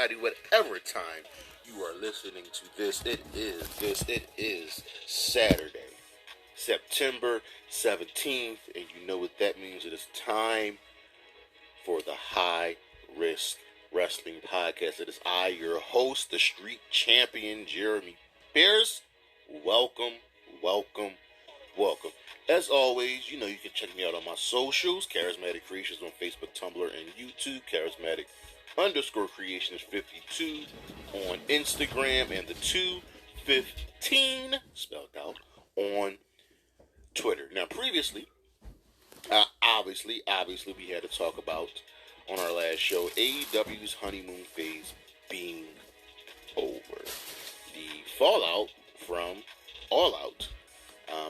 Friday, whatever time you are listening to this. It is Saturday, September 17th, and you know what that means. It is time for the High Risk Wrestling Podcast. It is I, your host, the Street Champion, Jeremy Bears. Welcome. As always, you know you can check me out on my socials, Charismatic Creations on Facebook, Tumblr, and YouTube, Charismatic_Creations 52 on Instagram, and the 215 spelled out on Twitter. Now, previously, obviously, we had to talk about on our last show AEW's honeymoon phase being over, the fallout from All Out.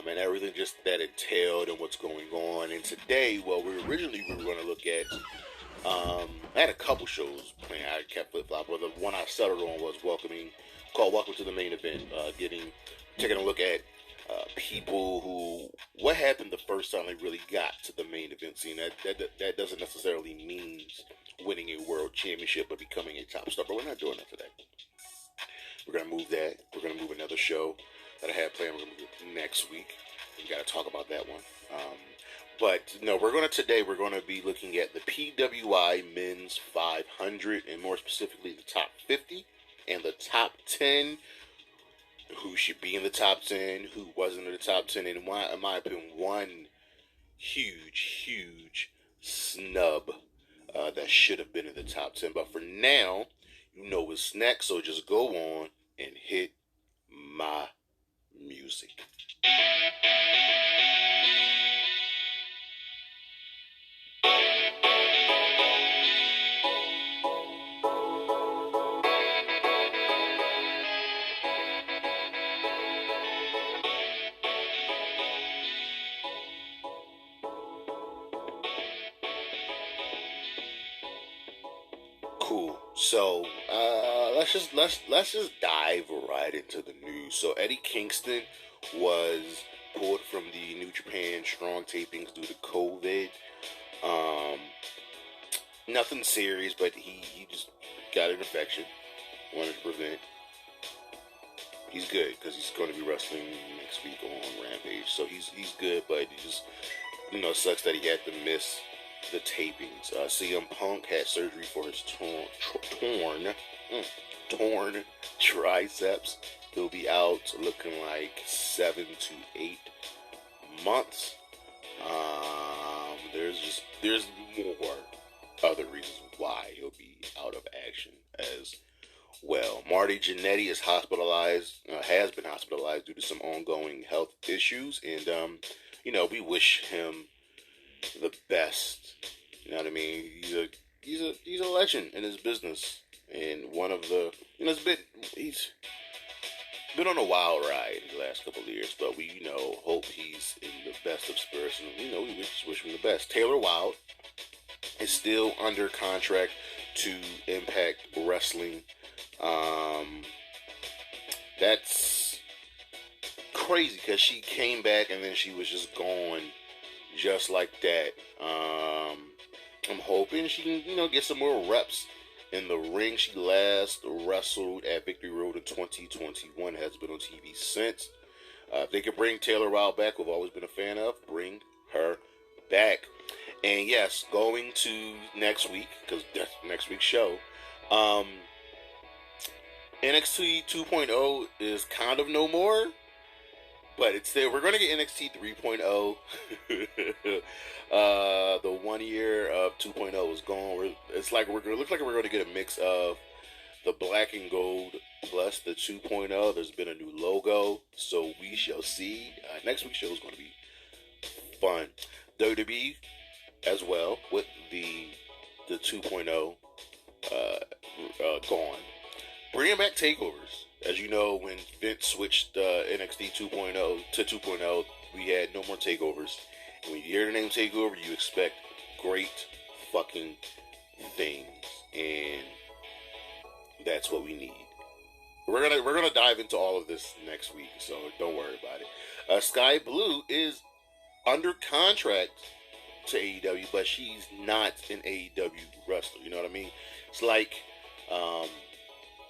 And everything just that entailed and what's going on. And today, well, we were going to look at, I had a couple shows planned. I kept flip-flopping, but the one I settled on was Welcome to the Main Event, taking a look at people what happened the first time they really got to the main event scene. That doesn't necessarily mean winning a world championship, but becoming a top star. But we're not doing that today. We're going to move that. We're going to move another show that I had planned. We're going to do next week. We got to talk about that one. But no, we're going to be looking at the PWI Men's 500, and more specifically the top 50 and the top 10. Who should be in the top 10? Who wasn't in the top 10? And why, in my opinion, one huge snub that should have been in the top 10. But for now, you know what's next. So just go on and hit my music. Cool. So let's just dive right into the news. So Eddie Kingston was pulled from the New Japan Strong tapings due to COVID. Nothing serious, but he just got an infection. Wanted to prevent. He's good because he's going to be wrestling next week on Rampage. So he's good, but he just sucks that he had to miss the tapings. CM Punk had surgery for his torn triceps. He'll be out looking like 7 to 8 months. There's more other reasons why he'll be out of action as well. Marty Jannetty is has been hospitalized due to some ongoing health issues, and we wish him the best. You know what I mean? He's a legend in his business, and one of the he's been on a wild ride in the last couple of years, but we hope he's in the best of spirits, and we just wish him the best. Taylor Wilde is still under contract to Impact Wrestling. That's crazy because she came back and then she was just gone just like that. I'm hoping she can, get some more reps in the ring. She last wrestled at Victory Road in 2021. Has been on TV since. If they could bring Taylor Wilde back, we've always been a fan of, bring her back. And yes, going to next week, because that's next week's show, NXT 2.0 is kind of no more. But it's there. We're going to get NXT 3.0. The 1 year of 2.0 is gone. It looks like we're going to get a mix of the black and gold plus the 2.0. There's been a new logo, so we shall see. Next week's show is going to be fun. WWE as well with the 2.0 gone. Bringing back takeovers. As you know, when Vince switched NXT 2.0 to 2.0, we had no more takeovers. And when you hear the name takeover, you expect great fucking things, and that's what we need. We're gonna dive into all of this next week, so don't worry about it. Sky Blue is under contract to AEW, but she's not an AEW wrestler. You know what I mean? It's like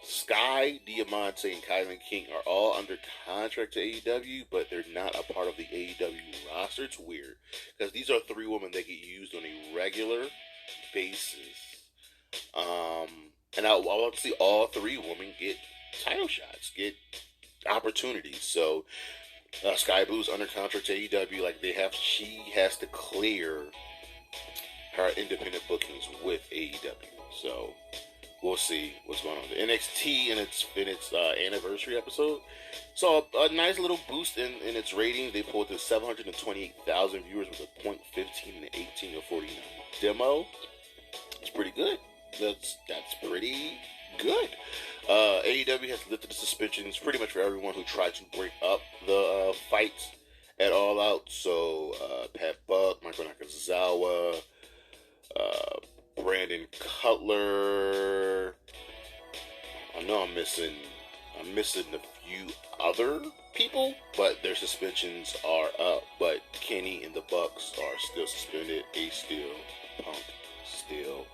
Sky, Diamante, and Kylan King are all under contract to AEW, but they're not a part of the AEW roster. It's weird because these are 3 women that get used on a regular basis. And I want to see all 3 women get title shots, get opportunities. So Sky Blue's under contract to AEW. Like she has to clear her independent bookings with AEW. So we'll see what's going on. The NXT in its anniversary episode saw a nice little boost in its ratings. They pulled to 728,000 viewers with a .15 and an 18:49 demo. It's pretty good. That's pretty good. AEW has lifted the suspensions pretty much for everyone who tried to break up the fights at All Out. So Pat Buck, Michael Nakazawa, Brandon Cutler. I know I'm missing a few other people, but their suspensions are up. But Kenny and the Bucks are still suspended. Ace still, Punk still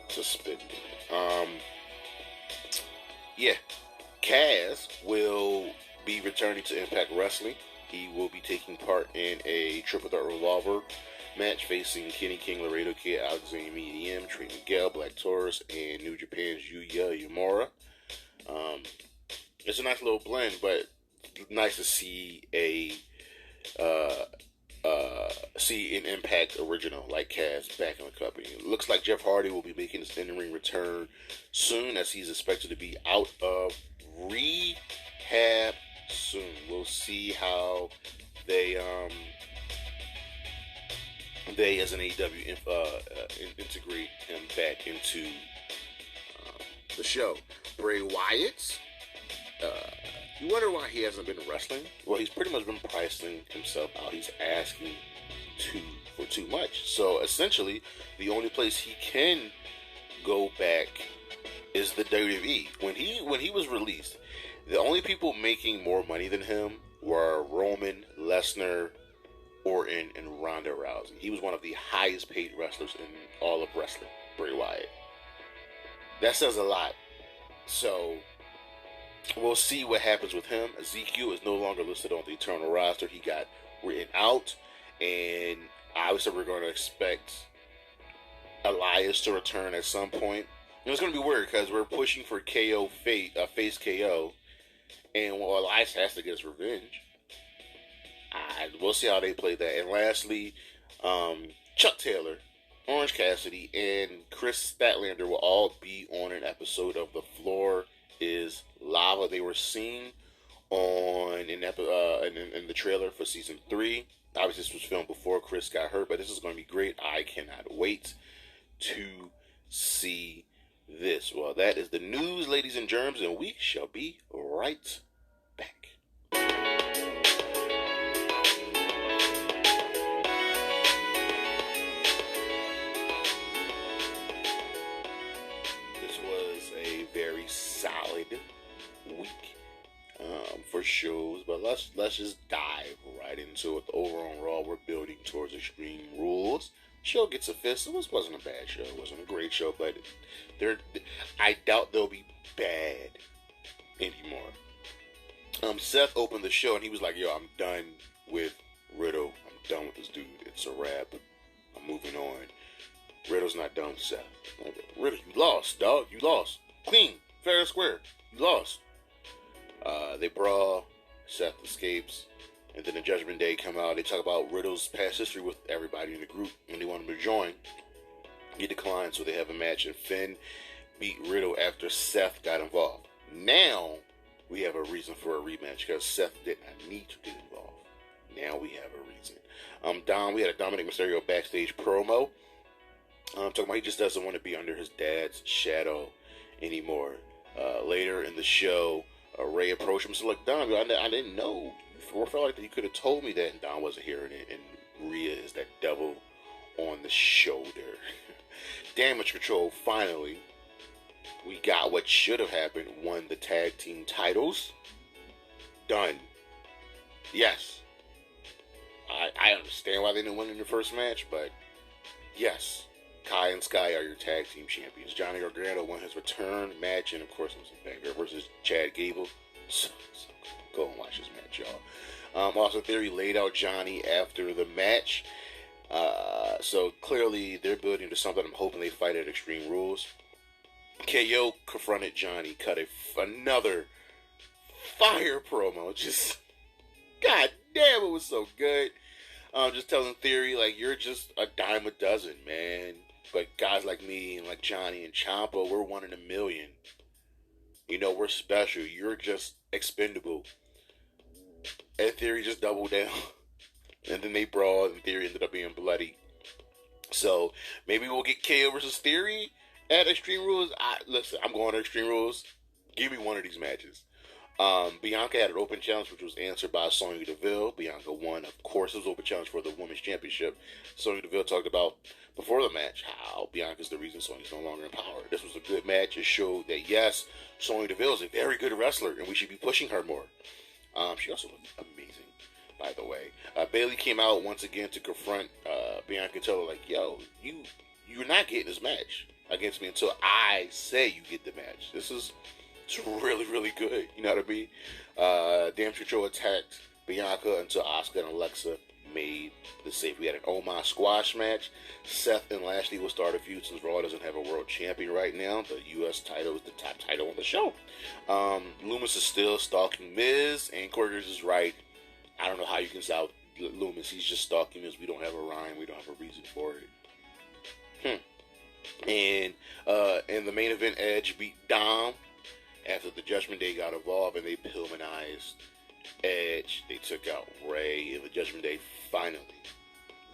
suspended. Kaz will be returning to Impact Wrestling. He will be taking part in a Triple Threat Revolver match facing Kenny King, Laredo Kid, Alexander EM, Trey Miguel, Black Taurus, and New Japan's Yuya Uemura. It's a nice little blend, but nice to see an Impact original like Kaz back in the company. It looks like Jeff Hardy will be making his in-ring return soon, as he's expected to be out of rehab soon. We'll see how they as an AEW integrate him back into the show. Bray Wyatt, you wonder why he hasn't been wrestling? Well, he's pretty much been pricing himself out. He's asking for too much. So essentially, the only place he can go back is the WWE. When he was released, the only people making more money than him were Roman, Lesnar, Orton, and Ronda Rousey. He was one of the highest paid wrestlers in all of wrestling, Bray Wyatt. That says a lot. So we'll see what happens with him. Ezekiel is no longer listed on the Eternal roster. He got written out, and obviously we're going to expect Elias to return at some point. It's going to be weird because we're pushing for KO face KO, and Elias has to get his revenge. We'll see how they play that. And lastly, Chuck Taylor, Orange Cassidy, and Chris Statlander will all be on an episode of The Floor is Lava. They were seen in the trailer for season 3. Obviously, this was filmed before Chris got hurt, but this is going to be great. I cannot wait to see this. Well, that is the news, ladies and germs, and we shall be right back. This was a very solid week for shows, but let's just dive right into it. Over on Raw, we're building towards Extreme Rules. Show gets a fist. It wasn't a bad show. It wasn't a great show, but I doubt they'll be bad anymore. Seth opened the show and he was like, "Yo, I'm done with Riddle. I'm done with this dude. It's a wrap. I'm moving on." Riddle's not done with Seth. Riddle, you lost, dog. You lost. Clean, fair and square. You lost. They brawl. Seth escapes. And then the Judgment Day come out. They talk about Riddle's past history with everybody in the group, and they want him to join. He declined, so they have a match, and Finn beat Riddle after Seth got involved. Now we have a reason for a rematch because Seth did not need to get involved. Now we have a reason. We had a Dominic Mysterio backstage promo. Talking about he just doesn't want to be under his dad's shadow anymore. Later in the show, Ray approached him and said, "Look, Dom, I didn't know. I felt like you could have told me that," and Don wasn't hearing it, and Rhea is that devil on the shoulder. Damage Control, finally, we got what should have happened, won the tag team titles. Done. Yes. I understand why they didn't win in the first match, but yes. Kai and Sky are your tag team champions. Johnny Gargano won his return match, and of course it was a banger versus Chad Gable. So good. Go and watch this match, y'all. Austin Theory laid out Johnny after the match. So clearly they're building to something. I'm hoping they fight at Extreme Rules. KO confronted Johnny, cut another fire promo. Just, god damn, it was so good. Just telling Theory, like, you're just a dime a dozen, man. But guys like me and like Johnny and Ciampa, we're 1 in a million. You know, we're special. You're just expendable. And Theory just doubled down. And then they brawled, and Theory ended up being bloody. So maybe we'll get KO versus Theory at Extreme Rules. Listen, I'm going to Extreme Rules. Give me one of these matches. Bianca had an open challenge, which was answered by Sonya Deville. Bianca won, of course. It was an open challenge for the Women's Championship. Sonya Deville talked about, before the match, how Bianca's the reason Sonya's no longer in power. This was a good match. It showed that, yes, Sonya Deville is a very good wrestler, and we should be pushing her more. She also looked amazing, by the way. Bayley came out once again to confront Bianca and tell her, like, yo, you're not getting this match against me until I say you get the match. It's really, really good. You know what I mean? Damn Control attacked Bianca until Asuka and Alexa made the save. We had an Omos squash match. Seth and Lashley will start a feud since Raw doesn't have a world champion right now. The U.S. title is the top title on the show. Loomis is still stalking Miz, and Corgers is right. I don't know how you can stop Loomis. He's just stalking Miz. We don't have a rhyme. We don't have a reason for it. And in the main event, Edge beat Dom after the Judgment Day got involved, and they Pillmanized Edge. They took out Ray, and the Judgment Day finally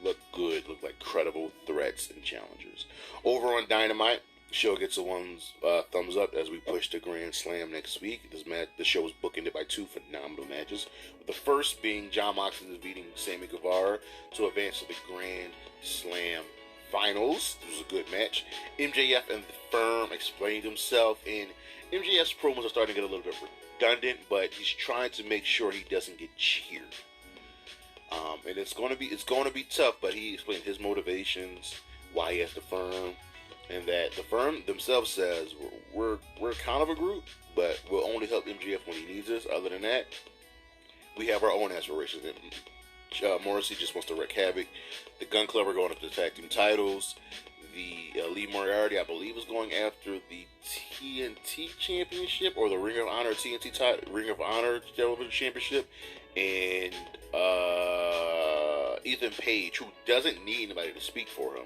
looked good, looked like credible threats and challengers. Over on Dynamite, the show gets a thumbs up as we push to Grand Slam next week. The show is bookended by 2 phenomenal matches, with the first being Jon Moxley defeating Sammy Guevara to advance to the Grand Slam Finals. It was a good match. MJF and the Firm explained himself, and MJF's promos are starting to get a little bit redundant, but he's trying to make sure he doesn't get cheered. And it's going to be tough, but he explained his motivations, why he has the Firm, and that the Firm themselves says we're kind of a group, but we'll only help MJF when he needs us. Other than that, we have our own aspirations. Morrissey just wants to wreak havoc. The Gun Club are going up to the tag team titles. The Lee Moriarty, I believe, is going after the TNT Championship or the Ring of Honor Ring of Honor Television Championship, and Ethan Page, who doesn't need anybody to speak for him.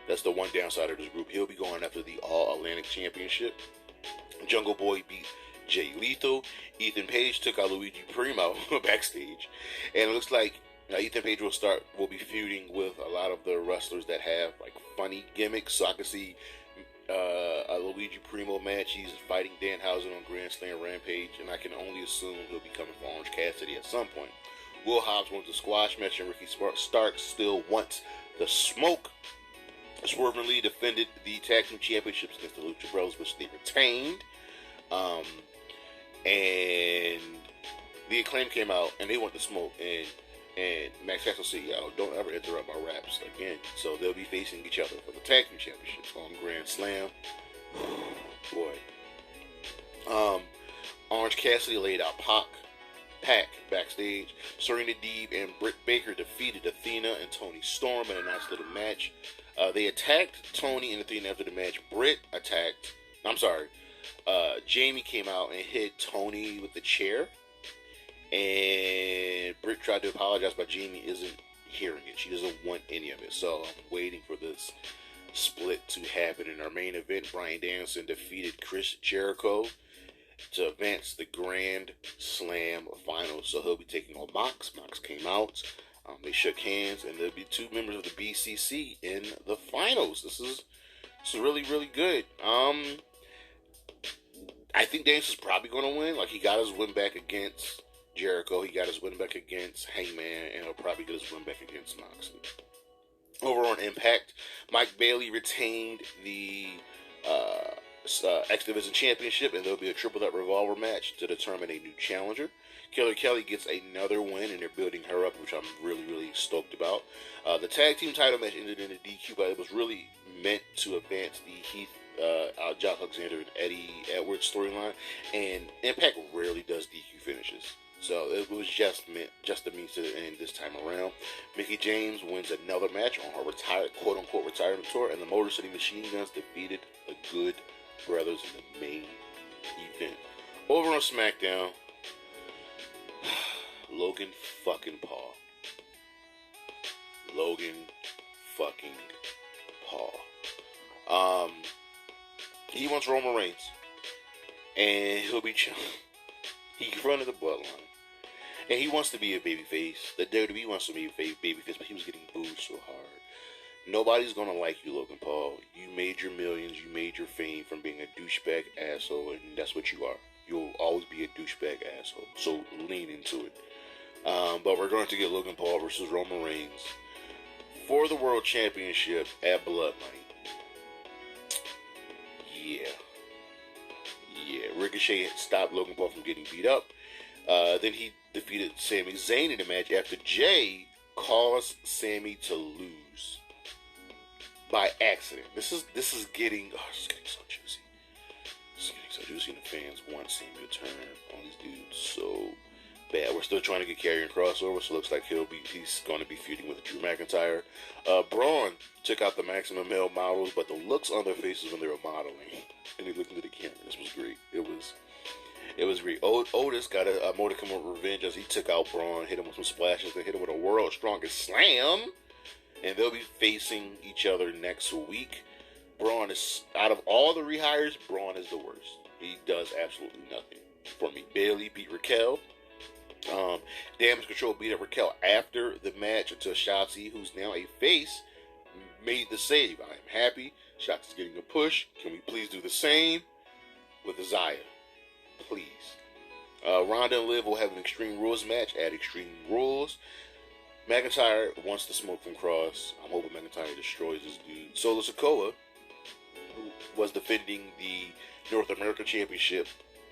That's the one downside of this group. He'll be going after the All Atlantic Championship. Jungle Boy beat Jay Lethal. Ethan Page took out Luigi Primo backstage, and it looks like Ethan Page will be feuding with a lot of the wrestlers that have like funny gimmicks. So I can see a Luigi Primo match. He's fighting Danhausen on Grand Slam Rampage, and I can only assume he'll be coming for Orange Cassidy at some point. Will Hobbs wants the squash match, and Ricky Stark still wants the smoke. Swerve Lee defended the tag team championships against the Lucha Bros, which they retained. And the Acclaim came out, and they want the smoke, and Max Caster said, yo, don't ever interrupt my raps again. So they'll be facing each other for the tag team championships on Grand Slam. Boy. Orange Cassidy laid out Pac backstage. Serena Deeb and Britt Baker defeated Athena and Toni Storm in a nice little match. They attacked Toni and Athena after the match. Jamie came out and hit Toni with the chair. And Britt tried to apologize, but Jamie isn't hearing it. She doesn't want any of it. So I'm waiting for this split to happen. In our main event, Bryan Danielson defeated Chris Jericho to advance the Grand Slam Finals. So he'll be taking on Mox. Mox came out. They shook hands, and there'll be 2 members of the BCC in the finals. This is really, really good. I think Danielson's probably going to win. Like, he got his win back against Jericho. He got his win back against Hangman, and he'll probably get his win back against Moxley. Over on Impact, Mike Bailey retained the X Division Championship, and there'll be a triple threat revolver match to determine a new challenger. Killer Kelly gets another win, and they're building her up, which I'm really, really stoked about. The tag team title match ended in a DQ, but it was really meant to advance the Heath, Josh Alexander, and Eddie Edwards storyline, and Impact rarely does DQ finishes. So it was just a means to the end this time around. Mickie James wins another match on her quote-unquote retirement tour, and the Motor City Machine Guns defeated the Good Brothers in the main event. Over on SmackDown, Logan fucking Paul. Logan fucking Paul. He wants Roman Reigns, and he'll be chilling. He fronted the bloodline. And he wants to be a babyface. The WWE wants to be a babyface, but he was getting booed so hard. Nobody's gonna like you, Logan Paul. You made your millions, you made your fame from being a douchebag asshole, and that's what you are. You'll always be a douchebag asshole. So lean into it. But we're going to get Logan Paul versus Roman Reigns for the World Championship at Blood Money. Yeah. Ricochet stopped Logan Paul from getting beat up. Then he defeated Sami Zayn in the match after Jay caused Sammy to lose by accident. This is getting so juicy. It's getting so juicy, and the fans want Sammy to turn on these dudes so bad. We're still trying to get Karrion crossover, so it looks like he's going to be feuding with Drew McIntyre. Braun took out the Maximum Male models, but the looks on their faces when they were modeling, and they looked into the camera. This was great. It was great. Otis got a modicum of revenge as he took out Braun, hit him with some splashes, and hit him with a World's Strongest Slam. And they'll be facing each other next week. Braun is, out of all the rehires, Braun is the worst. He does absolutely nothing for me. Bayley beat Raquel. Damage Control beat up Raquel after the match until Shotzi, who's now a face, made the save. I am happy. Shotzi's getting a push. Can we please do the same with Zaya? Please. Ronda and Liv will have an Extreme Rules match at Extreme Rules. McIntyre wants the smoke from Cross. I'm hoping McIntyre destroys this dude. Solo Sikoa, who was defending the North American Championship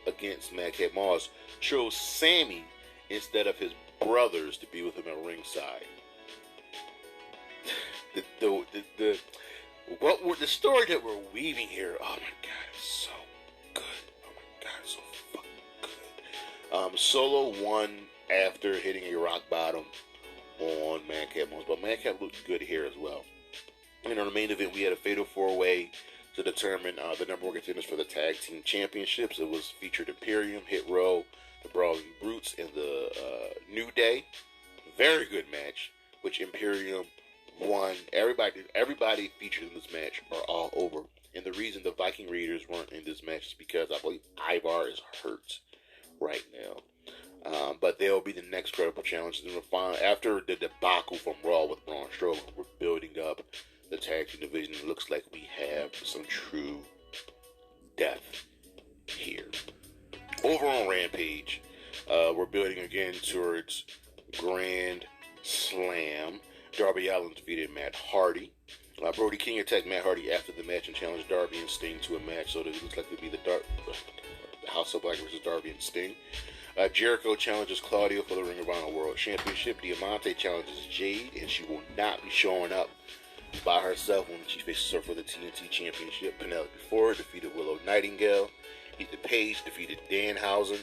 against Madcap Moss, chose Sammy instead of his brothers to be with him at ringside. The story that we're weaving here, oh my god, it's so good. Oh my god, it's so fucking good. Solo won after hitting a rock bottom on Madcap Moss, but Madcap looked good here as well. And on the main event, we had a fatal 4-way to determine the number one contenders for the tag team championships. It was featured Imperium, Hit Row, the Brawling Brutes, and the New Day. Very good match, which Imperium won. Everybody featured in this match are all over. And the reason the Viking Raiders weren't in this match is because I believe Ivar is hurt right now. But they'll be the next credible challenge. After the debacle from Raw with Braun Strowman, we're building up the tag team division. It looks like we have some true depth here. Over on Rampage, we're building again towards Grand Slam. Darby Allin defeated Matt Hardy. Brody King attacked Matt Hardy after the match and challenged Darby and Sting to a match, so that it looks like it'll be the House of Black versus Darby and Sting. Jericho challenges Claudio for the Ring of Honor World Championship. Diamante challenges Jade, and she will not be showing up by herself when she faces her for the TNT Championship. Penelope Ford defeated Willow Nightingale. Ethan Page defeated Danhausen.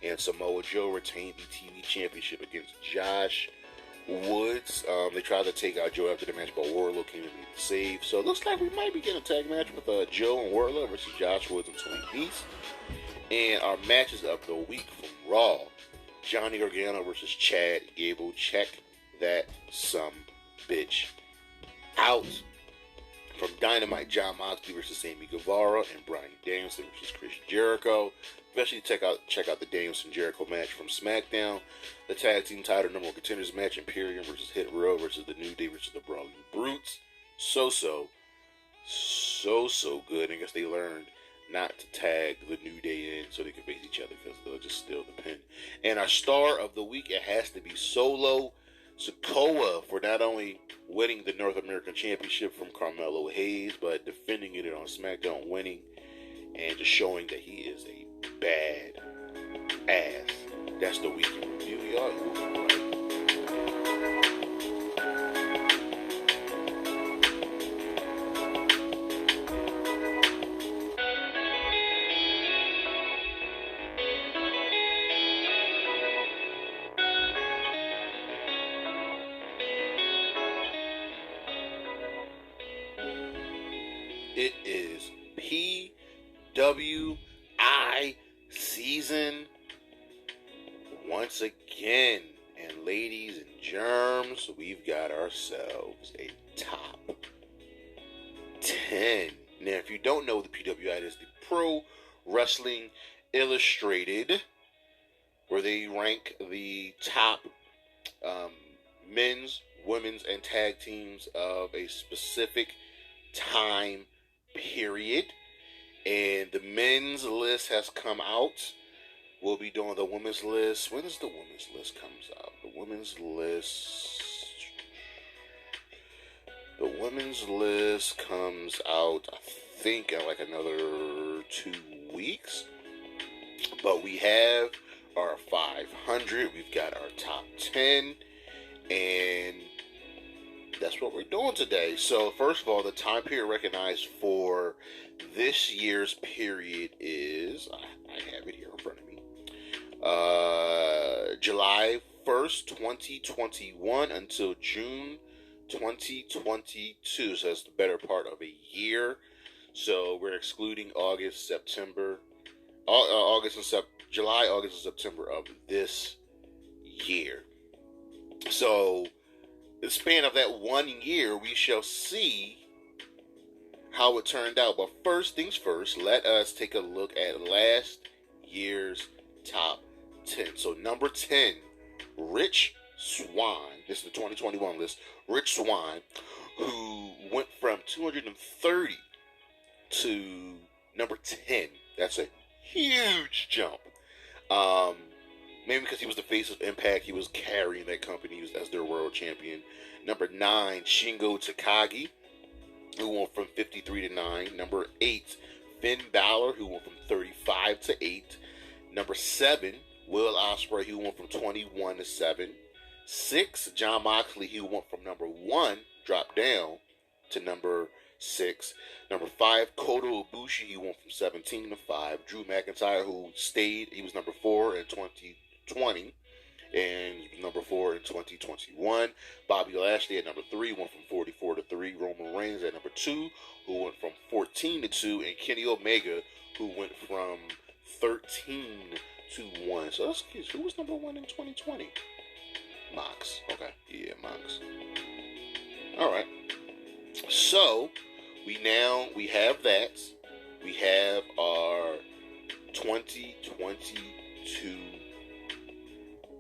And Samoa Joe retained the TV Championship against Josh Woods. They tried to take out Joe after the match, but Wardlow came and made the save. So it looks like we might be getting a tag match with Joe and Wardlow versus Josh Woods and Tony Nese. And our matches of the week from Raw: Johnny Gargano versus Chad Gable. Check that some bitch out. From Dynamite, Jon Moxley versus Sammy Guevara and Bryan Danielson versus Chris Jericho. Especially check out the Danielson Jericho match from SmackDown. The tag team title number one contenders match: Imperium versus Hit Row versus the New Day versus the Brawling Brutes. So good. I guess they learned not to tag the New Day in so they can face each other because they'll just steal the pin. And our star of the week, it has to be Solo Sikoa for not only winning the North American Championship from Carmelo Hayes, but defending it on SmackDown, winning and just showing that he is a bad ass. That's the weekend review, y'all. Moving right. It is PWI season once again. And ladies and germs, we've got ourselves a top 10. Now, if you don't know, the PWI is the Pro Wrestling Illustrated, where they rank the top men's, women's, and tag teams of a specific time period. And the men's list has come out. We'll be doing the women's list. When does the women's list comes out? The women's list comes out, I think, in like another 2 weeks. But we have our 500. We've got our top 10. And that's what we're doing today. So, first of all, the time period recognized for this year's period is, I have it here in front of me, July 1st, 2021 until June 2022. So that's the better part of a year. So we're excluding July, August, and September of this year. So the span of that 1 year, we shall see how it turned out. But first things first, let us take a look at last year's top 10. So number 10, Rich Swann. This is the 2021 list. Rich Swann, who went from 230 to number 10. That's a huge jump. Maybe because he was the face of Impact, he was carrying that company as their world champion. Number 9, Shingo Takagi, who went from 53 to 9. Number 8, Finn Balor, who went from 35 to 8. Number 7, Will Ospreay, who went from 21 to 7. 6, Jon Moxley, who went from number 1, dropped down to number 6. Number 5, Kota Ibushi, who went from 17 to 5. Drew McIntyre, who stayed, he was number 4 in 2020. And number 4 in 2021. Bobby Lashley at number 3, went from 44 to 3. Roman Reigns at number 2, who went from 14 to 2. And Kenny Omega, who went from 13 to 1. So that's kids. Who was number 1 in 2020? Mox. Okay. Yeah, Mox. Alright. So, we have that. We have our 2022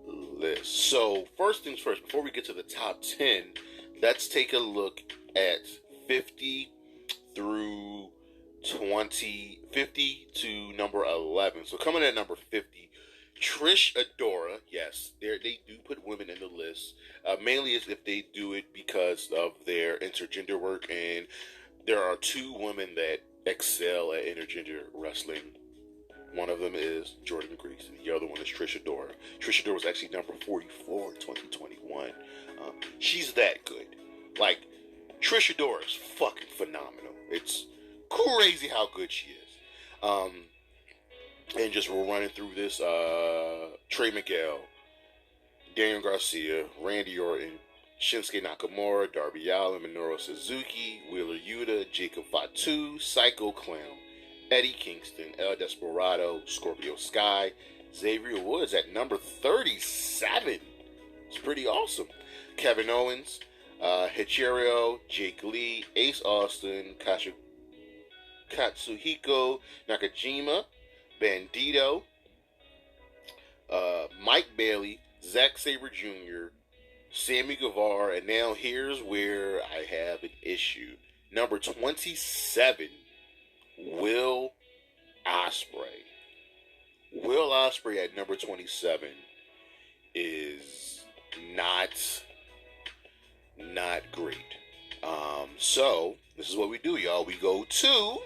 list. So, first things first, before we get to the top 10, let's take a look at 50 through 50 to number 11. So, coming at number 50, Trish Adora. Yes, they do put women in the list. Mainly as if they do it because of their intergender work, and there are 2 women that excel at intergender wrestling. One of them is Jordan Grease, and the other one is Trish Adora. Trish Adora was actually number 44 in 2021. She's that good. Like, Trish Adora is fucking phenomenal. It's crazy how good she is. And just we're running through this. Trey Miguel, Daniel Garcia, Randy Orton, Shinsuke Nakamura, Darby Allin, Minoru Suzuki, Wheeler Yuta, Jacob Fatu, Psycho Clown, Eddie Kingston, El Desperado, Scorpio Sky, Xavier Woods at number 37. It's pretty awesome. Kevin Owens, Hichirio, Jake Lee, Ace Austin, Katsuhiko Nakajima, Bandito, Mike Bailey, Zack Sabre Jr., Sammy Guevara, and now here's where I have an issue. Number 27, Will Ospreay. Will Ospreay at number 27 is not great. So, this is what we do, y'all. We go to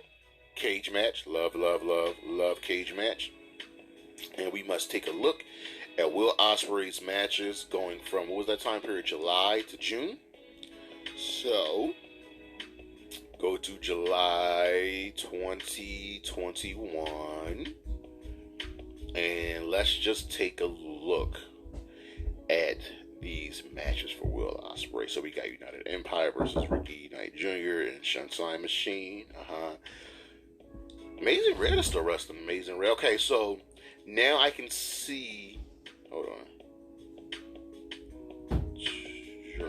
cage match. Love, love, love, love cage match. And we must take a look at Will Ospreay's matches going from, what was that time period, July to June? So, go to July 2021, and let's just take a look at these matches for Will Ospreay. So we got United Empire versus Ricky Knight Jr. and Shunsai Machine. Amazing Red is still wrestling. Amazing Red. Okay, so now I can see. Hold on.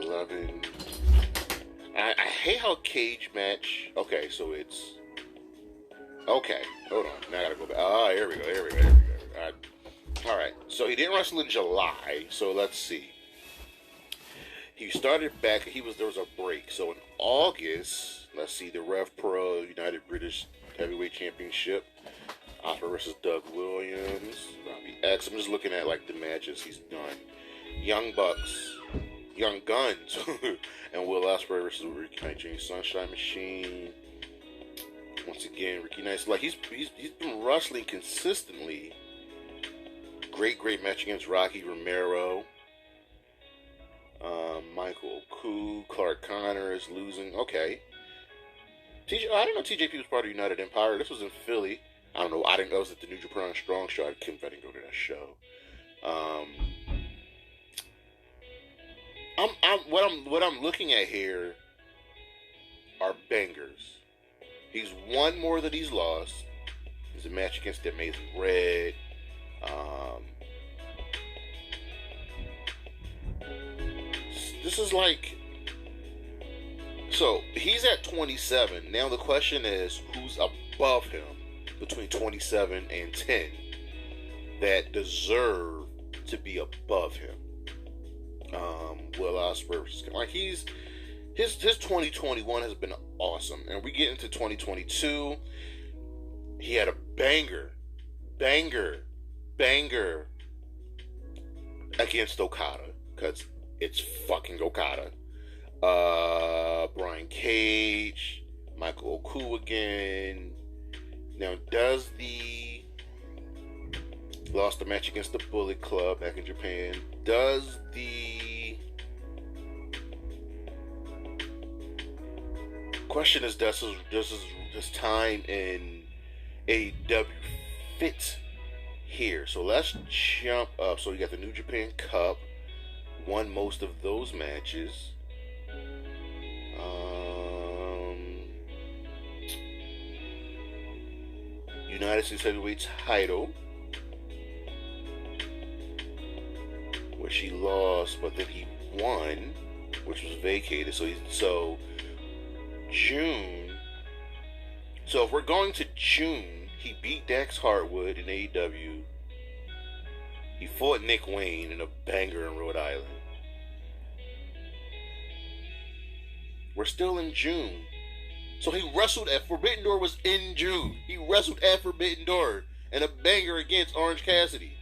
11. I hate how cage match. Okay, so it's. Okay, hold on. Now I gotta go back. Oh, here we go. All right. So he didn't wrestle in July. So let's see. He started back. There was a break. So in August, let's see, the Rev Pro United British Heavyweight Championship. Ospreay versus Doug Williams. Robbie X. I'm just looking at like the matches he's done. Young Bucks, Young Guns, and Will Ospreay versus Ricky Knight Jr. Sunshine Machine. Once again, Ricky Knight's like he's been wrestling consistently. Great match against Rocky Romero. Michael Oku, Clark Connor is losing. Okay. I didn't know TJP was part of United Empire. This was in Philly. I don't know. I didn't know it was at the New Japan Strong show. I didn't go to that show. What I'm looking at here are bangers. He's won more than he's lost. There's a match against the Amazing Red. This is like, so he's at 27. Now the question is, who's above him between 27 and 10 that deserve to be above him? Will Ospreay, like his 2021 has been awesome, and we get into 2022. He had a banger against Okada, because it's fucking Okada. Brian Cage, Michael Oku again. Now, lost the match against the Bullet Club back in Japan. Does the question is, does his time in AEW fit here? So let's jump up. So you got the New Japan Cup. Won most of those matches. United States Heavyweight title, which he lost, but then he won, which was vacated. So June. So if we're going to June, he beat Dax Harwood in AEW. He fought Nick Wayne in a banger in Rhode Island. We're still in June. So he wrestled at Forbidden Door was in June. He wrestled at Forbidden Door in a banger against Orange Cassidy.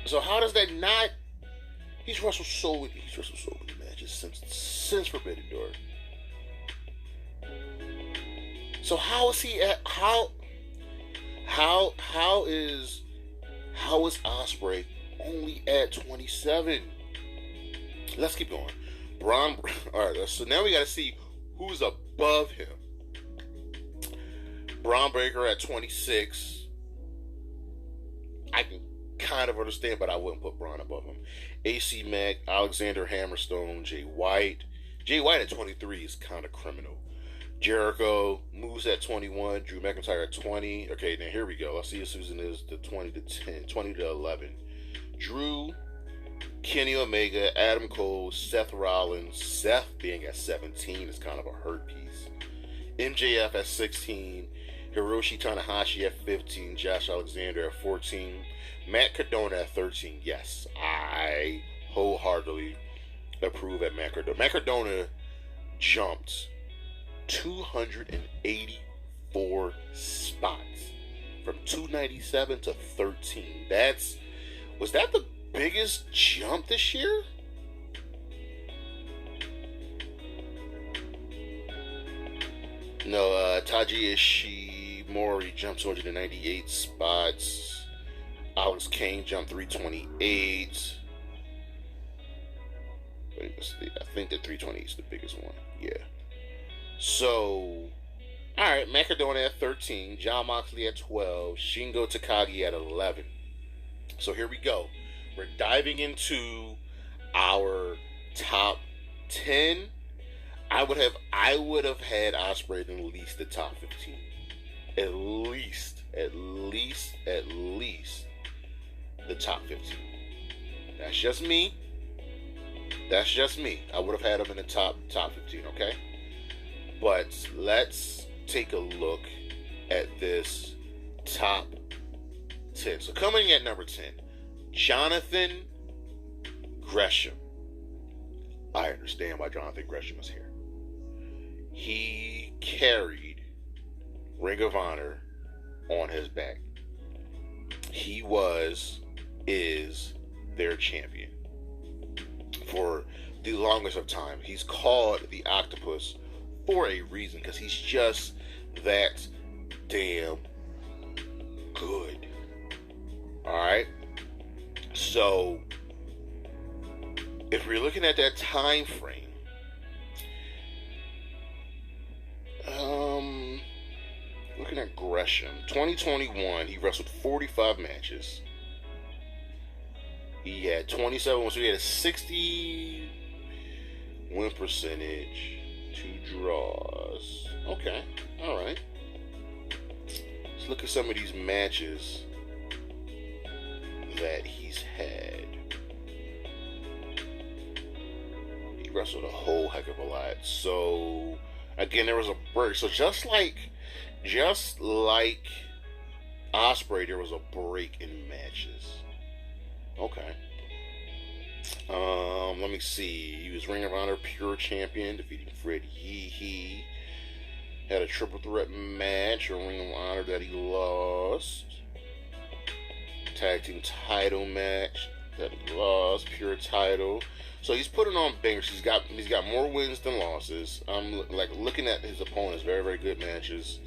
So how does that not? He's wrestled so many matches since Forbidden Door. So how is he at how is Ospreay only at 27? Let's keep going. All right, so now we got to see who's above him. Braun Breaker at 26. I can kind of understand, but I wouldn't put Braun above him. AC Mack, Alexander Hammerstone, Jay White. Jay White at 23 is kind of criminal. Jericho, Moose at 21, Drew McIntyre at 20. Okay, now here we go. Let's see if Susan is the 20 to 10, 20 to 11. Drew, Kenny Omega, Adam Cole, Seth Rollins. Seth being at 17 is kind of a hurt piece. MJF at 16, Hiroshi Tanahashi at 15, Josh Alexander at 14, Matt Cardona at 13. Yes, I wholeheartedly approve at Matt Cardona. Matt Cardona jumped 284 spots from 297 to 13. Was that the biggest jump this year? No, Taji Ishimori jumped 298 spots. Alex Kane jumped 328. I think the 320 is the biggest one. Yeah. So, alright, Macedonia at 13, John Moxley at 12, Shingo Takagi at 11. So here we go. We're diving into our top 10. I would have had Ospreay in at least the top 15. At least the top 15. That's just me. I would have had him in the top 15, okay? But let's take a look at this top 10. So coming at number 10, Jonathan Gresham. I understand why Jonathan Gresham is here. He carried Ring of Honor on his back. He is their champion for the longest of time. He's called the Octopus for a reason, because he's just that damn good. Alright? So, if we're looking at that time frame, looking at Gresham, 2021, he wrestled 45 matches. He had 27, so he had a 60 win percentage, 2 draws. Okay, alright. Let's look at some of these matches that he's had. He wrestled a whole heck of a lot. So, again, there was a break. So just like Ospreay, there was a break in matches. Okay. Let me see. He was Ring of Honor Pure Champion, defeating Fred Yee. Had a triple threat match, a Ring of Honor that he lost. Tag team title match that he lost, pure title. So he's putting on bangers. He's got more wins than losses. Looking at his opponents, very, very good matches.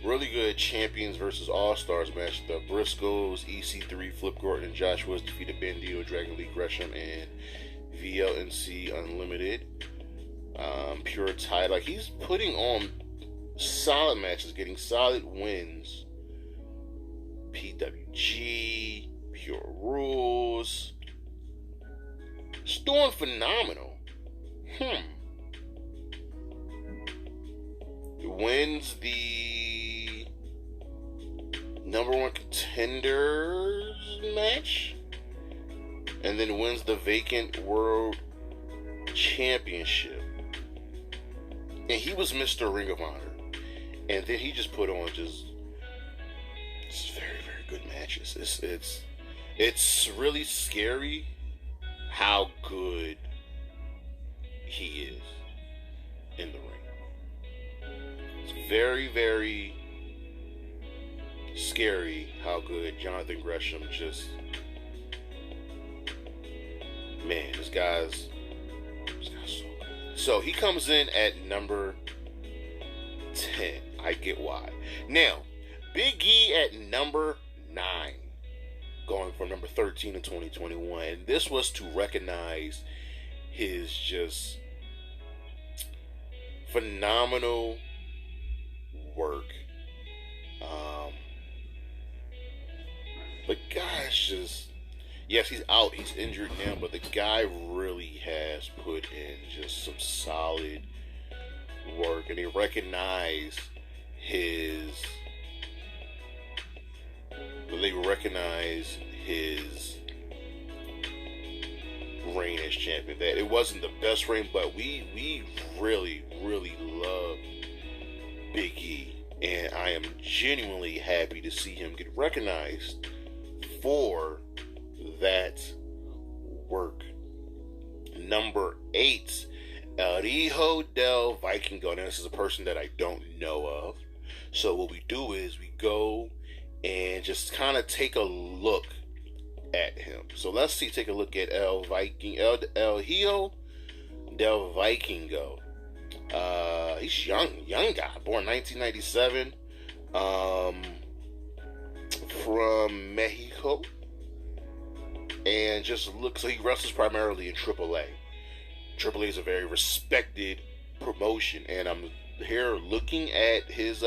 Really good champions versus all-stars match. The Briscoes, EC3, Flip Gordon, and Joshua's defeated Bandito, Dragon Lee Gresham, and VLNC Unlimited. Pure title. Like, he's putting on solid matches, getting solid wins. PWG, Pure Rules. It's doing phenomenal. Wins the number 1 contenders match, and then wins the vacant world championship. And he was Mr. Ring of Honor, and then he just put on just very, very good matches. It's really scary how good he is in the ring. It's very, very scary how good Jonathan Gresham just... Man, this guy's so good. So he comes in at number 10. I get why. Now, Big E at number 9. Going from number 13 in 2021. And this was to recognize his just phenomenal work. The guy's just... Yes, he's out. He's injured now. But the guy really has put in just some solid work. And he recognized his... They recognize his reign as champion. That it wasn't the best reign, but we really, really love Big E. And I am genuinely happy to see him get recognized for that work. Number 8, El Hijo del Vikingo. Now, this is a person that I don't know of. So what we do is we go and just kind of take a look at him. So let's take a look at El Hijo del Vikingo. He's young guy, born 1997, from Mexico, and just looks. So he wrestles primarily in AAA. AAA is a very respected promotion, and I'm here looking at his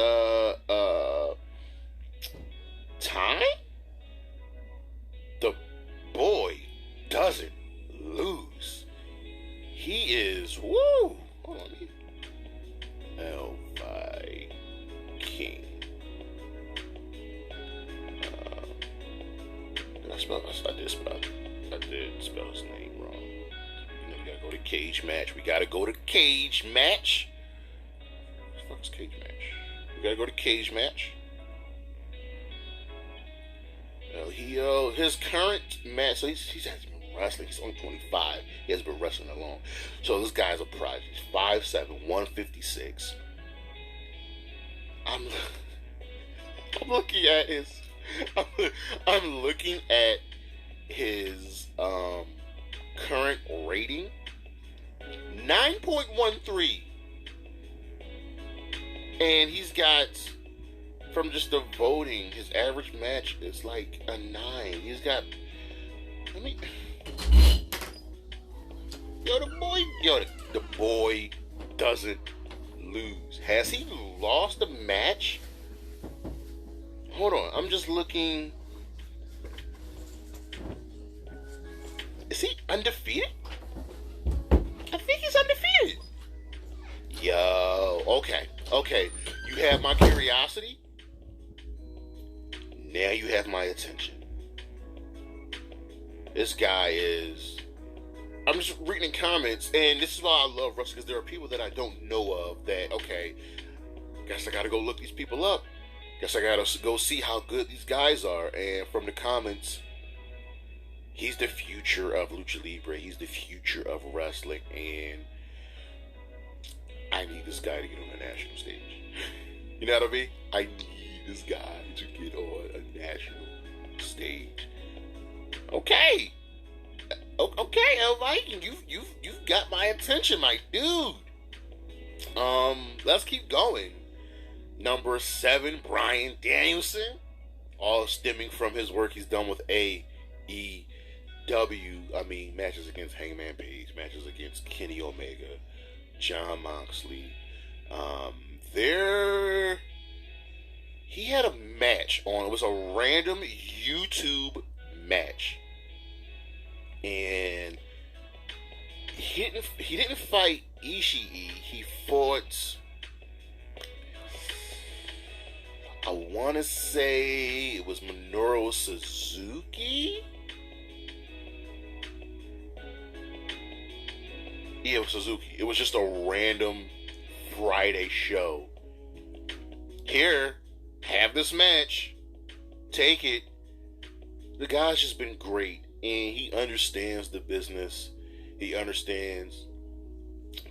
time. The boy doesn't lose. He is woo. Hold on, Elvi King. I did spell his name wrong. You gotta go to cage match. We gotta go to cage match. What the fuck is cage match? We gotta go to cage match. His current match. So he's hasn't been wrestling. He's only 25. He hasn't been wrestling that long. So this guy's a prodigy. He's 5'7", 156. I'm looking at his. I'm looking at his current rating, 9.13, and he's got, from just the voting, his average match is like a 9. He's got, the boy doesn't lose. Has he lost a match? Hold on, I'm just looking. Is he undefeated? I think he's undefeated. Yo, okay. You have my curiosity. Now you have my attention. This guy is. I'm just reading comments, and this is why I love wrestling, because there are people that I don't know of that, okay, guess I gotta go look these people up. Guess I gotta go see how good these guys are. And from the comments, he's the future of Lucha Libre. He's the future of wrestling. And I need this guy to get on a national stage. You know what I mean? I need this guy to get on a national stage. Okay. Okay, El Viking, you've got my attention, my dude. Let's keep going. Number 7, Bryan Danielson, all stemming from his work he's done with AEW. I mean, matches against Hangman Page, matches against Kenny Omega, John Moxley. He had a match on. It was a random YouTube match, and he didn't fight Ishii. He fought, I want to say it was Minoru Suzuki. Yeah, it was Suzuki. It was just a random Friday show. Here, have this match. Take it. The guy's just been great, and he understands the business. He understands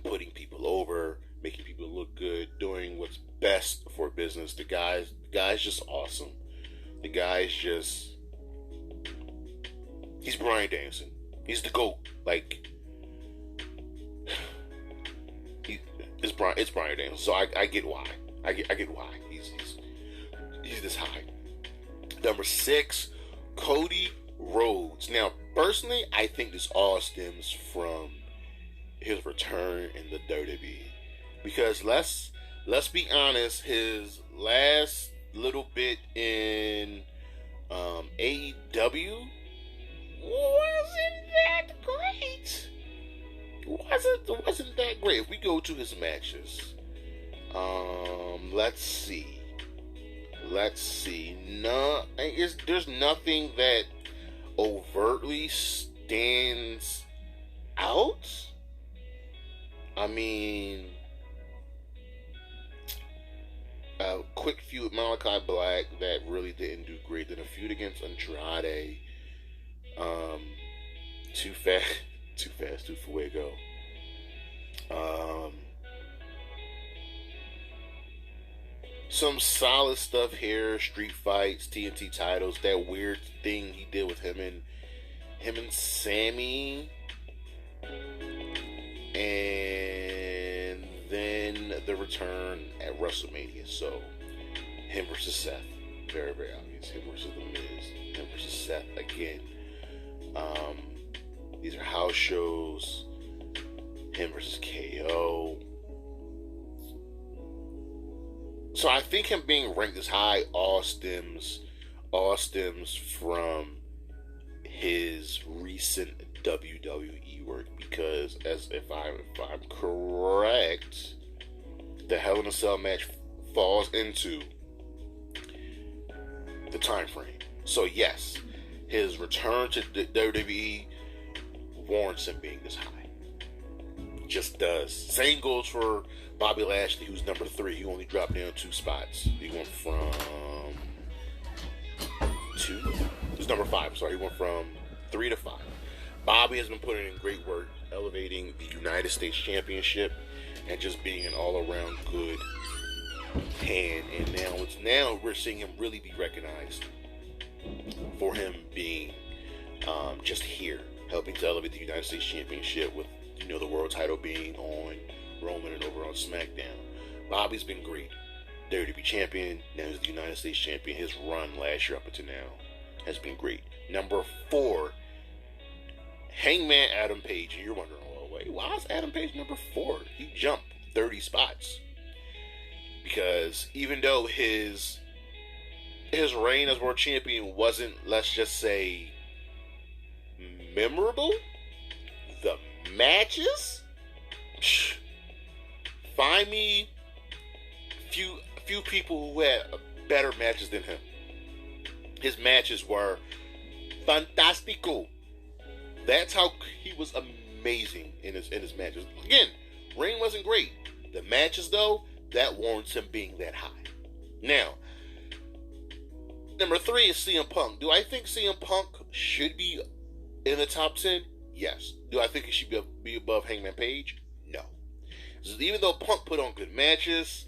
putting people over, making people look good, doing what's best for business. The guy's just awesome. The guy's just, he's Bryan Danielson. He's the GOAT. Like, it's Bryan Danielson. So I get why. I get why he's this high. Number 6, Cody Rhodes. Now, personally, I think this all stems from his return in the WWE, because let's be honest, his last little bit in AEW wasn't that great. Wasn't that great. If we go to his matches, let's see. No, there's nothing that overtly stands out. I mean, a quick feud with Malachi Black that really didn't do great. Then a feud against Andrade. Too fast, too fuego. Some solid stuff here. Street fights, TNT titles. That weird thing he did with him and Sammy. And then the return at WrestleMania. So, him versus Seth. Very, very obvious. Him versus The Miz. Him versus Seth again. These are house shows. Him versus KO. So I think him being ranked this high all stems from his recent WWE work, because if I'm correct, the Hell in a Cell match falls into the time frame. So yes, his return to the WWE warrants him being this high. Just does. Same goes for Bobby Lashley, who's number 3. He only dropped down 2 spots. He went from 2. He was number 5. Sorry, he went from 3 to 5. Bobby has been putting in great work, elevating the United States Championship and just being an all-around good hand. And now we're seeing him really be recognized for him being just here, helping to elevate the United States Championship with, the world title being on Roman and over on Smackdown. Bobby's been great. WWE champion, now he's the United States champion. His run last year up until now has been great. Number 4, Hangman Adam Page. And you're wondering, well, wait, why is Adam Page number 4? He jumped 30 spots. Because even though his reign as world champion wasn't, let's just say, memorable, the matches, find me few people who had better matches than him. His matches were fantastico. That's how he was amazing in his matches. Again, ring wasn't great. The matches, though, that warrants him being that high. Now, number 3 is CM Punk. Do I think CM Punk should be in the top 10? Yes. Do I think he should be above Hangman Page? No. So even though Punk put on good matches,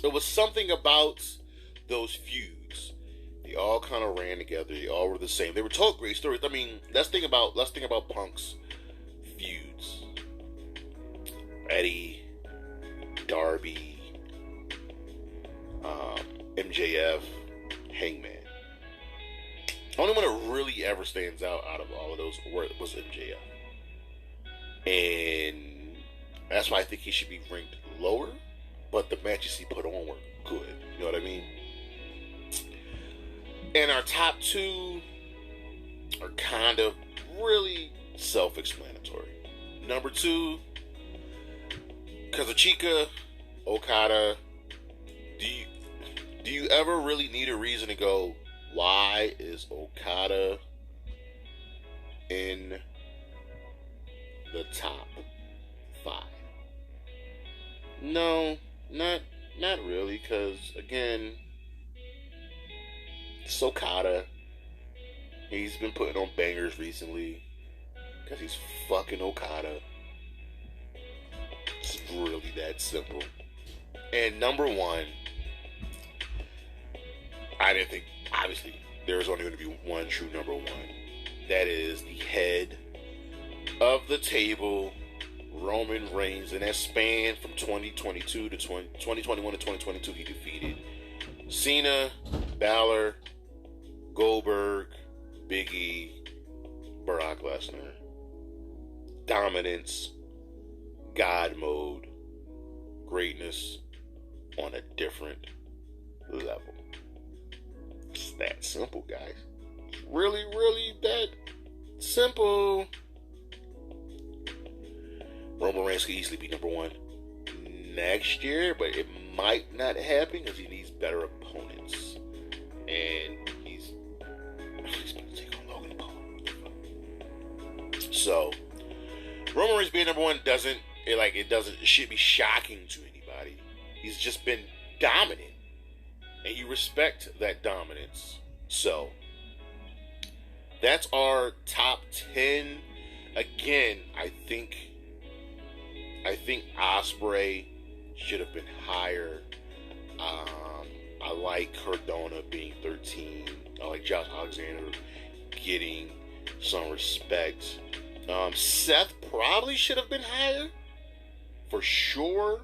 there was something about those feuds. They all kind of ran together. They all were the same. They were told great stories. I mean, let's think about Punk's feuds. Eddie, Darby, MJF, Hangman. The only one that really ever stands out of all of those was MJF. And that's why I think he should be ranked lower. But the matches he put on were good. You know what I mean? And our top 2 are kind of really self-explanatory. Number 2, Kazuchika Okada. Do you ever really need a reason to go, why is Okada in the top 5? No, not really, because again, it's Okada. He's been putting on bangers recently because he's fucking Okada. It's really that simple. And number 1, I didn't think, obviously, there's only going to be one true number 1. That is the head of the table, Roman Reigns. In that span from 2022 to 2021 to 2022, he defeated Cena, Balor, Goldberg, Big E, Brock Lesnar. Dominance, God mode, greatness on a different level. It's that simple, guys. It's really, really that simple. Roman Reigns could easily be number 1 next year, but it might not happen because he needs better opponents. And he's going to take on Logan Paul. So, Roman Reigns being number 1 it should be shocking to anybody. He's just been dominant. And you respect that dominance. So, that's our top 10. Again, I think Ospreay should have been higher. I like Cardona being 13. I like Josh Alexander getting some respect. Seth probably should have been higher, for sure.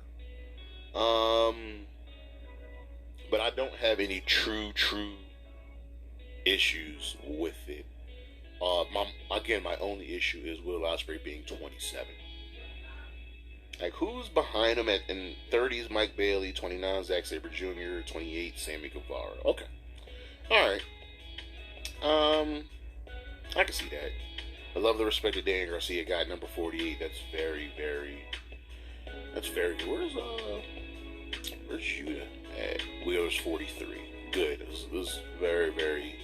But I don't have any true issues with it. My only issue is Will Ospreay being 27. Like, who's behind him in 30s? Mike Bailey, 29, Zack Sabre Jr., 28, Sammy Guevara. Okay, all right. I can see that. I love the respect that Dan Garcia got, number 48. That's very good. Where's Judah at? Wheeler's 43. Good. It was very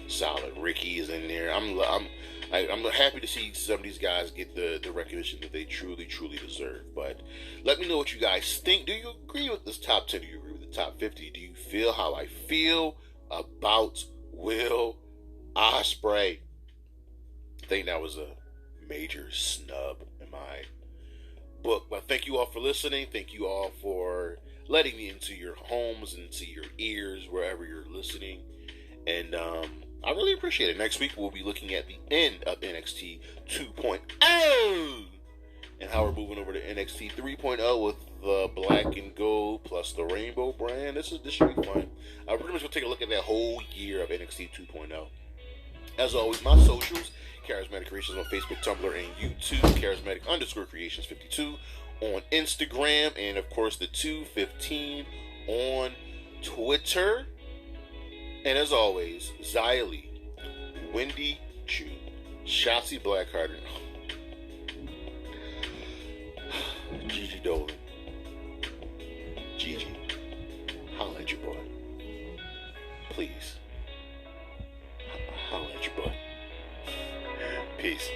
solid. Ricky is in there. I'm happy to see some of these guys get the recognition that they truly deserve. But let me know what you guys think. Do you agree with this top 10? Do you agree with the top 50? Do you feel how I feel about Will Ospreay? I think that was a major snub in my book. But thank you all for listening. Thank you all for letting me into your homes and into your ears wherever you're listening. And I really appreciate it. Next week we'll be looking at the end of NXT 2.0 and how we're moving over to NXT 3.0 with the black and gold plus the rainbow brand. This should be fun. We're pretty much gonna take a look at that whole year of NXT 2.0. As always, my socials: Charismatic Creations on Facebook, Tumblr, and YouTube. Charismatic_Creations52 on Instagram, and of course the 215 on Twitter. And as always, Xylee, Wendy Chu, Shotzi Blackheart, Gigi Dolan. Gigi, holla at your boy. Please. Holla at your boy. Peace.